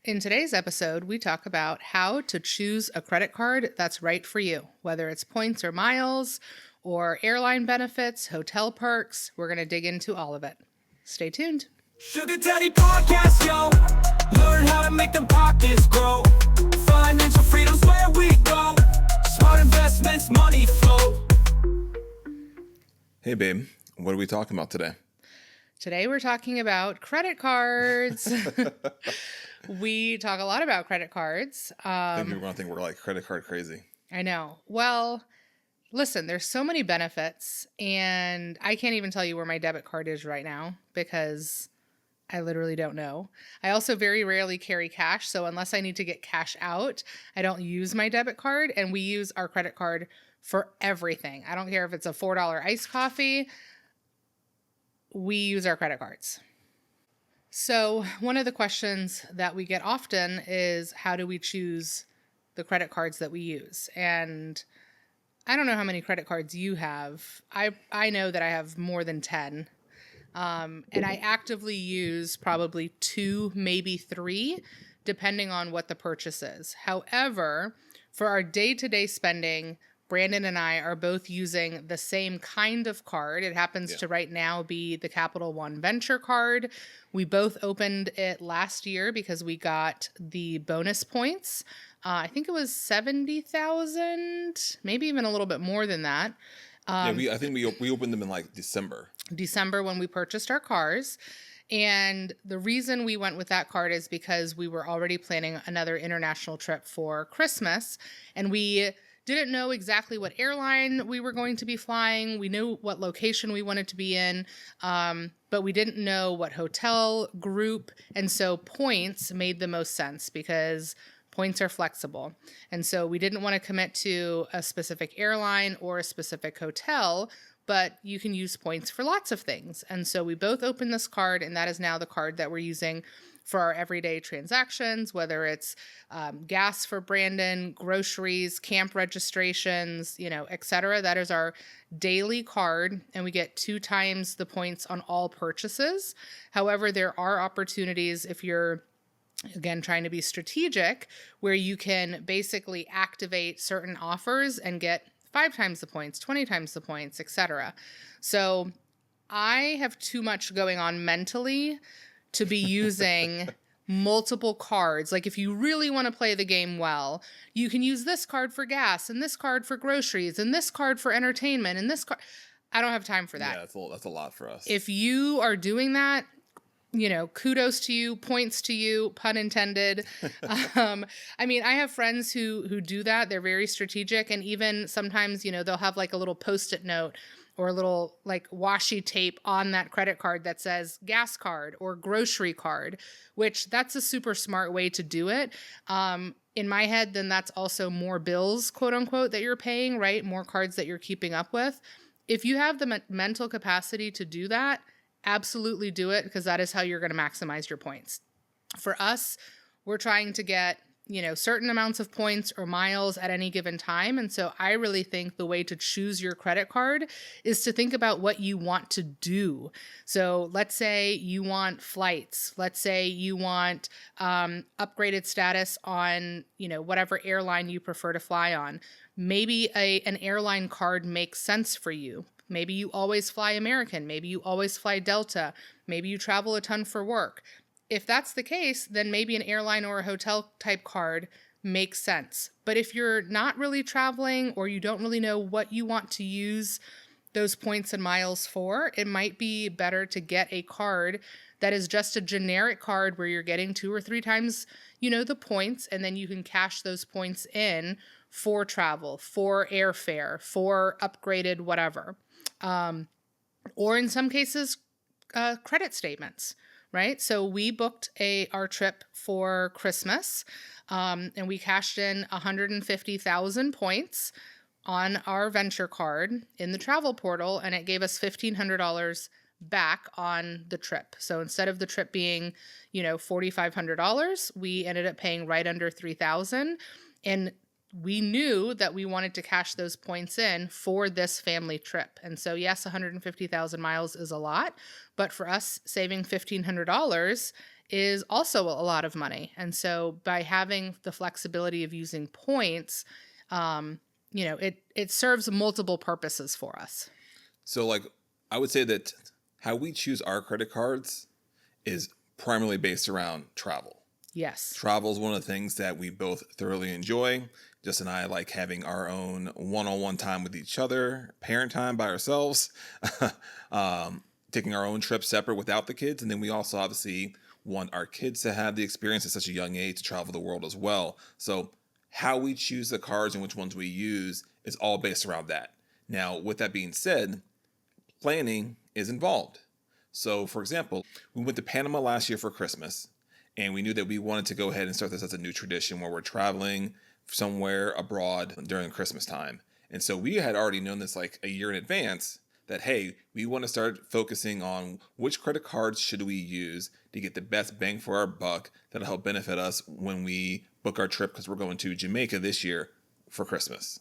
In today's episode, we talk about how to choose a credit card that's right for you, whether it's points or miles, or airline benefits, hotel perks. We're going to dig into all of it. Stay tuned. Sugar Daddy Podcast, yo. Learn how to make them pockets grow. Financial freedom's where we go. Smart investments, money flow. Hey, babe. What are we talking about today? Today, we're talking about credit cards. We talk a lot about credit cards. I think people are going to think we're like credit card crazy. I know. Well, listen, there's so many benefits, and I can't even tell you where my debit card is right now because I literally don't know. I also very rarely carry cash, so unless I need to get cash out, I don't use my debit card, and we use our credit card for everything. I don't care if it's a $4 iced coffee. We use our credit cards. So one of the questions that we get often is, how do we choose the credit cards that we use? And I don't know how many credit cards you have. I know that I have more than 10. And I actively use probably 2, maybe 3, depending on what the purchase is. However, for our day-to-day spending, Brandon and I are both using the same kind of card. It happens to right now be the Capital One Venture card. We both opened it last year because we got the bonus points. I think it was 70,000, maybe even a little bit more than that. I think we opened them in like December when we purchased our cars. And the reason we went with that card is because we were already planning another international trip for Christmas, and we didn't know exactly what airline we were going to be flying. We knew what location we wanted to be in, but we didn't know what hotel group. And so points made the most sense because points are flexible. And so we didn't want to commit to a specific airline or a specific hotel, but you can use points for lots of things. And so we both opened this card, and that is now the card that we're using for our everyday transactions, whether it's gas for Brandon, groceries, camp registrations, etc. That is our daily card, and we get 2 times the points on all purchases. However, there are opportunities if you're, again, trying to be strategic, where you can basically activate certain offers and get 5 times the points, 20 times the points, etc. So I have too much going on mentally to be using multiple cards. Like, if you really want to play the game well, you can use this card for gas and this card for groceries and this card for entertainment and this card. I don't have time for that. Yeah, that's a lot for us. If you are doing that, kudos to you, points to you, pun intended. I have friends who do that. They're very strategic. And even sometimes, they'll have like a little Post-it note or a little like washi tape on that credit card that says gas card or grocery card, which that's a super smart way to do it. In my head, then that's also more bills, quote unquote, that you're paying, right? More cards that you're keeping up with. If you have the mental capacity to do that, absolutely do it, because that is how you're going to maximize your points. For us, we're trying to get certain amounts of points or miles at any given time. And so I really think the way to choose your credit card is to think about what you want to do. So let's say you want flights. Let's say you want upgraded status on, whatever airline you prefer to fly on. Maybe an airline card makes sense for you. Maybe you always fly American. Maybe you always fly Delta. Maybe you travel a ton for work. If that's the case, then maybe an airline or a hotel type card makes sense. But if you're not really traveling, or you don't really know what you want to use those points and miles for, it might be better to get a card that is just a generic card where you're getting 2 or 3 times, the points, and then you can cash those points in for travel, for airfare, for upgraded whatever. Or in some cases, credit statements. Right? So we booked our trip for Christmas, and we cashed in 150,000 points on our venture card in the travel portal, and it gave us $1,500 back on the trip. So instead of the trip being, $4,500, we ended up paying right under $3,000, and we knew that we wanted to cash those points in for this family trip. And so, yes, 150,000 miles is a lot, but for us, saving $1,500 is also a lot of money. And so by having the flexibility of using points, it serves multiple purposes for us. So, like, I would say that how we choose our credit cards is primarily based around travel. Yes. Travel is one of the things that we both thoroughly enjoy. Jess and I like having our own one-on-one time with each other, parent time by ourselves, taking our own trips separate without the kids. And then we also obviously want our kids to have the experience at such a young age to travel the world as well. So how we choose the cards and which ones we use is all based around that. Now, with that being said, planning is involved. So, for example, we went to Panama last year for Christmas, and we knew that we wanted to go ahead and start this as a new tradition where we're traveling somewhere abroad during Christmas time. And so we had already known this like a year in advance that, hey, we want to start focusing on which credit cards should we use to get the best bang for our buck that'll help benefit us when we book our trip, because we're going to Jamaica this year for Christmas.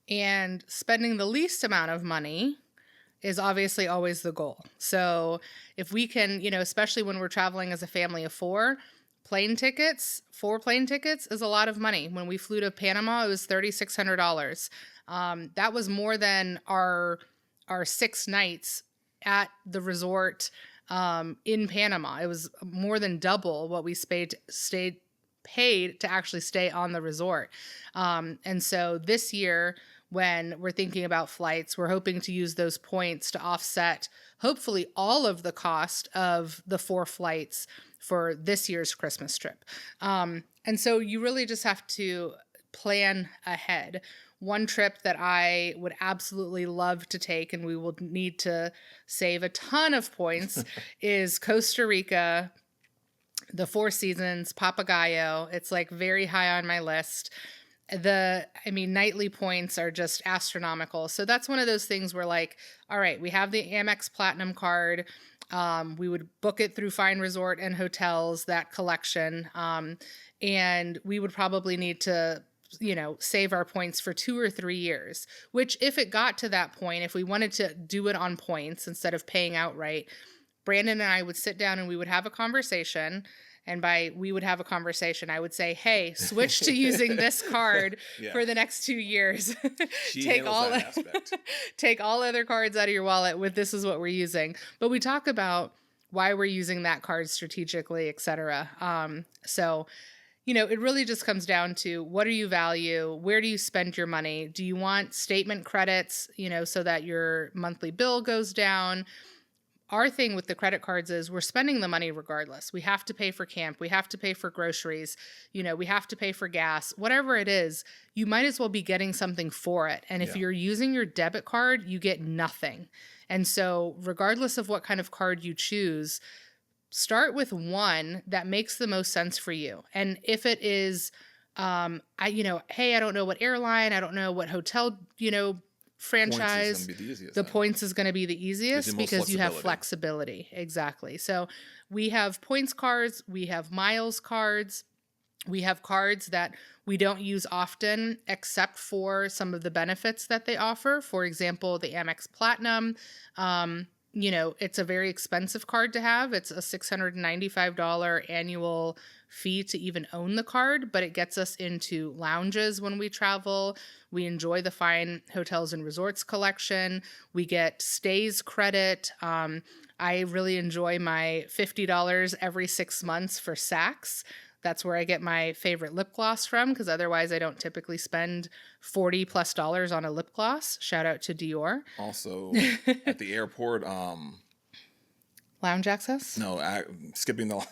And spending the least amount of money is obviously always the goal. So if we can, especially when we're traveling as a family of four, four plane tickets is a lot of money. When we flew to Panama, it was $3,600. That was more than our 6 nights at the resort in Panama. It was more than double what we paid to actually stay on the resort. And so this year, when we're thinking about flights, we're hoping to use those points to offset hopefully all of the cost of the 4 flights for this year's Christmas trip. And so you really just have to plan ahead. One trip that I would absolutely love to take, and we will need to save a ton of points, is Costa Rica, the Four Seasons, Papagayo. It's like very high on my list. Nightly points are just astronomical. So that's one of those things where like, all right, we have the Amex Platinum card. We would book it through Fine Resort and Hotels, that collection. And we would probably need to, save our points for 2 or 3 years, which if it got to that point, if we wanted to do it on points instead of paying outright, Brandon and I would sit down and we would have a conversation. And by we would have a conversation, I would say, hey, switch to using this card for the next 2 years. Take all other cards out of your wallet with this is what we're using. But we talk about why we're using that card strategically, et cetera. It really just comes down to what do you value? Where do you spend your money? Do you want statement credits, so that your monthly bill goes down? Our thing with the credit cards is we're spending the money regardless. We have to pay for camp. We have to pay for groceries. We have to pay for gas. Whatever it is, you might as well be getting something for it. And if you're using your debit card, you get nothing. And so regardless of what kind of card you choose, start with one that makes the most sense for you. And if it is, hey, I don't know what airline, I don't know what hotel, franchise, the points is going to be the easiest because you have flexibility. Exactly. So we have points cards, we have miles cards, we have cards that we don't use often except for some of the benefits that they offer. For example, the Amex Platinum, it's a very expensive card to have. It's a $695 annual fee to even own the card, but it gets us into lounges when we travel. We enjoy the Fine Hotels and Resorts collection. We get stays credit. I really enjoy my $50 every 6 months for Saks. That's where I get my favorite lip gloss from, because otherwise I don't typically spend $40+ on a lip gloss. Shout out to Dior. Also, at the airport, lounge access? No, skipping the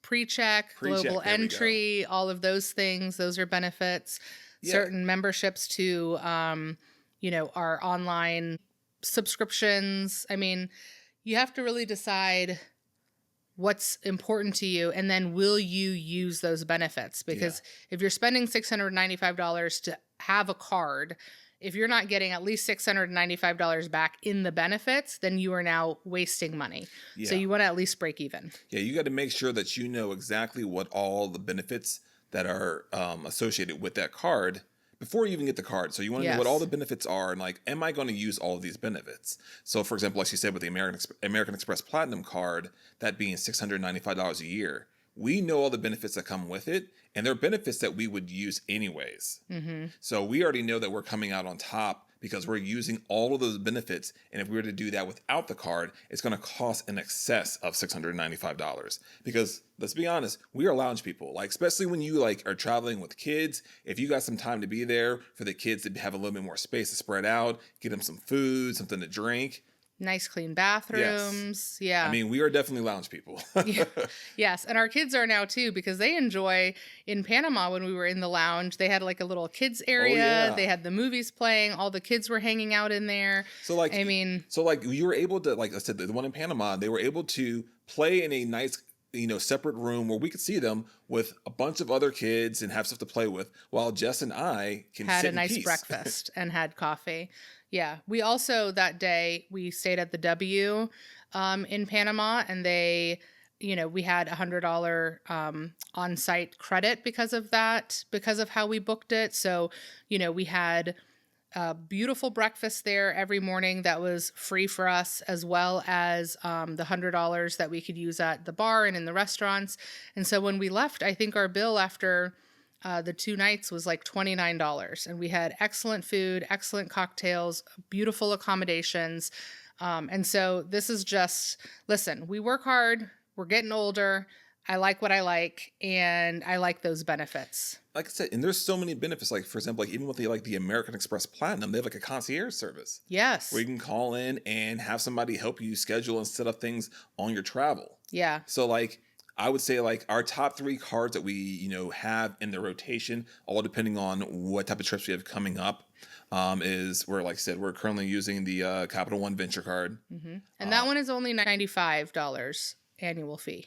pre-check, global entry, all of those things. Those are benefits. Yeah. Certain memberships to, our online subscriptions. You have to really decide what's important to you, and then will you use those benefits? Because if you're spending $695 to have a card, if you're not getting at least $695 back in the benefits, then you are now wasting money. Yeah. So you want to at least break even. Yeah, you got to make sure that you know exactly what all the benefits that are associated with that card, before you even get the card. So you want to know what Yes. all the benefits are and like, am I going to use all of these benefits? So for example, like you said with the American Express Platinum card, that being $695 a year, we know all the benefits that come with it, and they're benefits that we would use anyways. Mm-hmm. So we already know that we're coming out on top because we're using all of those benefits. And if we were to do that without the card, it's going to cost in excess of $695. Because let's be honest, we are lounge people. Like, especially when you like are traveling with kids, if you got some time to be there for the kids to have a little bit more space to spread out, get them some food, something to drink. Nice clean bathrooms. Yeah. I mean, we are definitely lounge people. Yeah. Yes. And our kids are now too, because they enjoy in Panama when we were in the lounge, they had like a little kids area. yeah. They had the movies playing. All the kids were hanging out in there. So like, I mean, you were able to, like I said, the one in Panama, they were able to play in a nice, separate room where we could see them with a bunch of other kids and have stuff to play with, while Jess and I can had sit a in nice peace. breakfast and had coffee. Yeah. We also that day we stayed at the W in Panama, and they, we had $100 on-site credit because of that, because of how we booked it. So, we had a beautiful breakfast there every morning that was free for us, as well as the $100 that we could use at the bar and in the restaurants. And so when we left, I think our bill after the 2 nights was like $29, and we had excellent food, excellent cocktails, beautiful accommodations. And so this is just, listen, we work hard, we're getting older. I like what I like, and I like those benefits. Like I said, and there's so many benefits. Like, for example, like even with the American Express Platinum, they have like a concierge service Yes. where you can call in and have somebody help you schedule and set up things on your travel. Yeah. So like, I would say like our top 3 cards that we, have in the rotation, all depending on what type of trips we have coming up, is we're, like I said, we're currently using the Capital One Venture card. Mm-hmm. And that one is only $95 annual fee.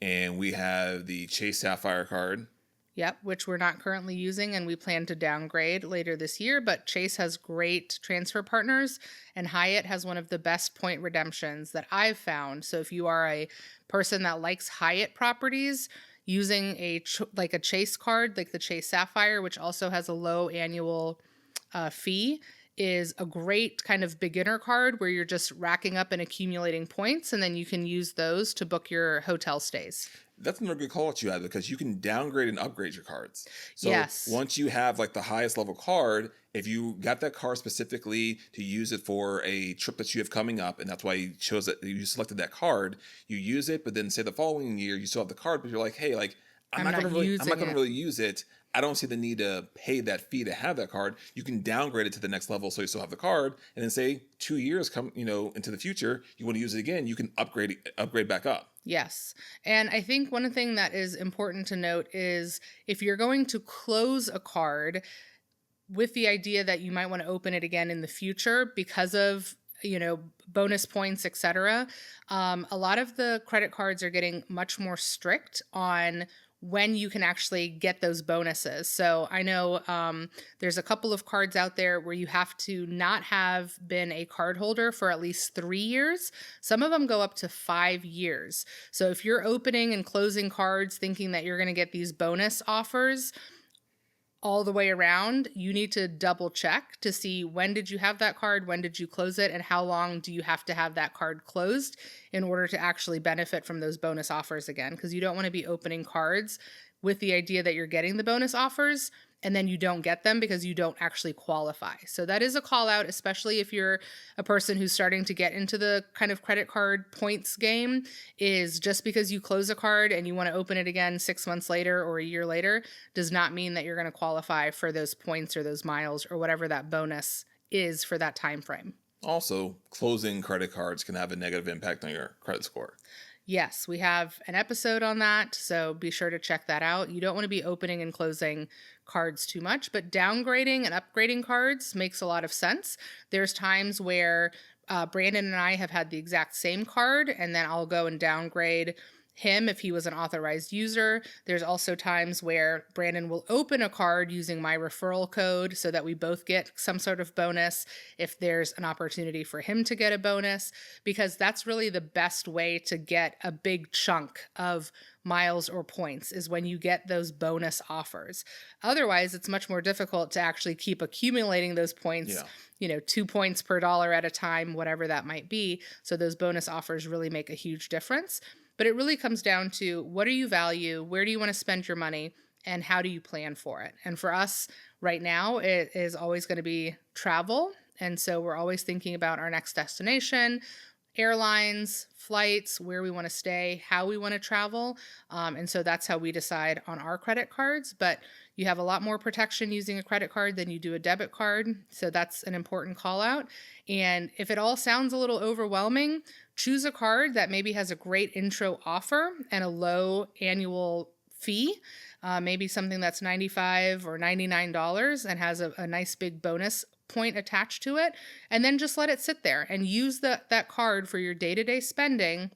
And we have the Chase Sapphire card. Yep, which we're not currently using, and we plan to downgrade later this year. But Chase has great transfer partners, and Hyatt has one of the best point redemptions that I've found. So if you are a person that likes Hyatt properties, using a Chase card, like the Chase Sapphire, which also has a low annual fee, is a great kind of beginner card where you're just racking up and accumulating points, and then you can use those to book your hotel stays. That's another good call that you had, because you can downgrade and upgrade your cards. So Yes. once you have like the highest level card, if you got that card specifically to use it for a trip that you have coming up, and that's why you selected that card, you use it, but then say the following year you still have the card, but you're like, hey, like I'm not going to really use it. I don't see the need to pay that fee to have that card. You can downgrade it to the next level so you still have the card, and then say 2 years come, into the future, you want to use it again, you can upgrade back up. Yes. And I think one thing that is important to note is if you're going to close a card with the idea that you might want to open it again in the future because of bonus points, etc. A lot of the credit cards are getting much more strict on when you can actually get those bonuses. So I know there's a couple of cards out there where you have to not have been a card holder for at least 3 years. Some of them go up to 5 years. So if you're opening and closing cards thinking that you're going to get these bonus offers all the way around, you need to double check to see when did you have that card, when did you close it, and how long do you have to have that card closed in order to actually benefit from those bonus offers again, because you don't want to be opening cards with the idea that you're getting the bonus offers and then you don't get them because you don't actually qualify. So that is a call out, especially if you're a person who's starting to get into the kind of credit card points game, is just because you close a card and you want to open it again 6 months later or a year later does not mean that you're going to qualify for those points or those miles or whatever that bonus is for that time frame. Also, closing credit cards can have a negative impact on your credit score. Yes, we have an episode on that, so be sure to check that out. You don't want to be opening and closing cards too much, but downgrading and upgrading cards makes a lot of sense. There's times where Brandon and I have had the exact same card, and then I'll go and downgrade him if he was an authorized user. There's also times where Brandon will open a card using my referral code so that we both get some sort of bonus if there's an opportunity for him to get a bonus, because that's really the best way to get a big chunk of miles or points, is when you get those bonus offers. Otherwise, it's much more difficult to actually keep accumulating those points, 2 points per dollar at a time, whatever that might be. So those bonus offers really make a huge difference. But it really comes down to, what do you value? Where do you want to spend your money? And how do you plan for it? And for us right now, it is always going to be travel. And so we're always thinking about our next destination, airlines, flights, where we want to stay, how we want to travel. And so that's how we decide on our credit cards. But you have a lot more protection using a credit card than you do a debit card. So that's an important call out. And if it all sounds a little overwhelming, choose a card that maybe has a great intro offer and a low annual fee. Maybe something that's $95 or $99 and has a nice big bonus point attached to it, and then just let it sit there and use that card for your day-to-day spending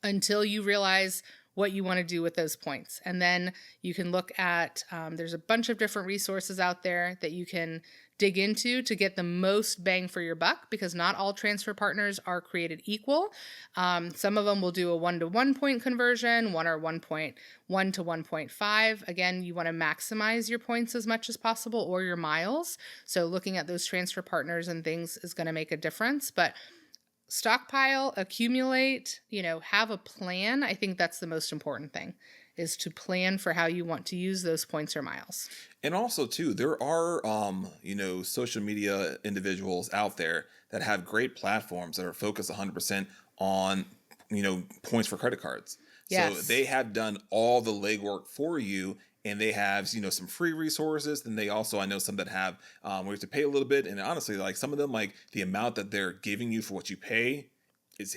until you realize what you want to do with those points. And then you can look at, there's a bunch of different resources out there that you can dig into to get the most bang for your buck, because not all transfer partners are created equal. Some of them will do a 1-to-1 point conversion, one or 1.1 to 1.5. Again, you want to maximize your points as much as possible, or your miles. So looking at those transfer partners and things is going to make a difference. But stockpile, accumulate, have a plan. I think that's the most important thing, is to plan for how you want to use those points or miles. And also, too, there are, social media individuals out there that have great platforms that are focused 100% on, points for credit cards. Yes. So they have done all the legwork for you, and they have, some free resources. And they also, I know some that have, where you have to pay a little bit. And honestly, like some of them, like the amount that they're giving you for what you pay,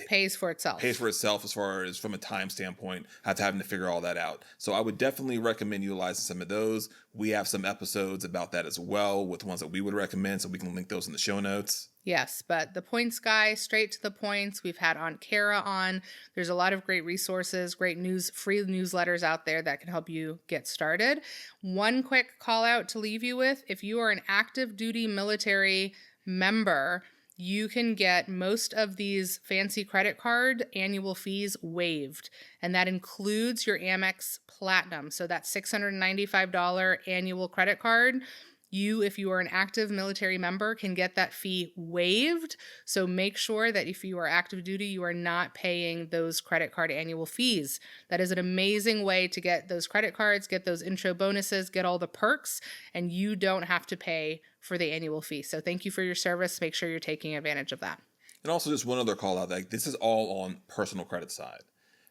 pays for itself as far as from a time standpoint, having to figure all that out. So I would definitely recommend utilizing some of those. We have some episodes about that as well, with ones that we would recommend, so we can link those in the show notes. Yes, but the points guy, straight to the points. We've had Aunt Kara on. There's a lot of great resources, great free newsletters out there that can help you get started. One quick call out to leave you with: if you are an active duty military member, you can get most of these fancy credit card annual fees waived. And that includes your Amex Platinum. So that $695 annual credit card, if you are an active military member, can get that fee waived. So make sure that if you are active duty, you are not paying those credit card annual fees. That is an amazing way to get those credit cards, get those intro bonuses, get all the perks, and you don't have to pay for the annual fee. So thank you for your service. Make sure you're taking advantage of that. And also, just one other call out, like this is all on personal credit side.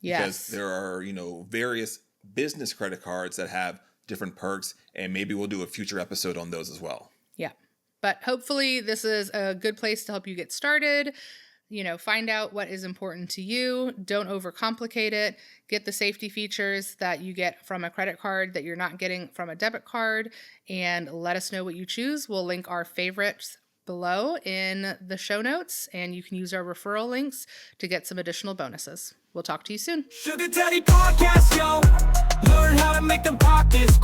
Yes. Because there are, various business credit cards that have different perks, and maybe we'll do a future episode on those as well. Yeah. But hopefully this is a good place to help you get started. Find out what is important to you. Don't overcomplicate it. Get the safety features that you get from a credit card that you're not getting from a debit card, and let us know what you choose. We'll link our favorites below in the show notes, and you can use our referral links to get some additional bonuses. We'll talk to you soon. Sugar Daddy Podcast, yo. Learn how to make them pockets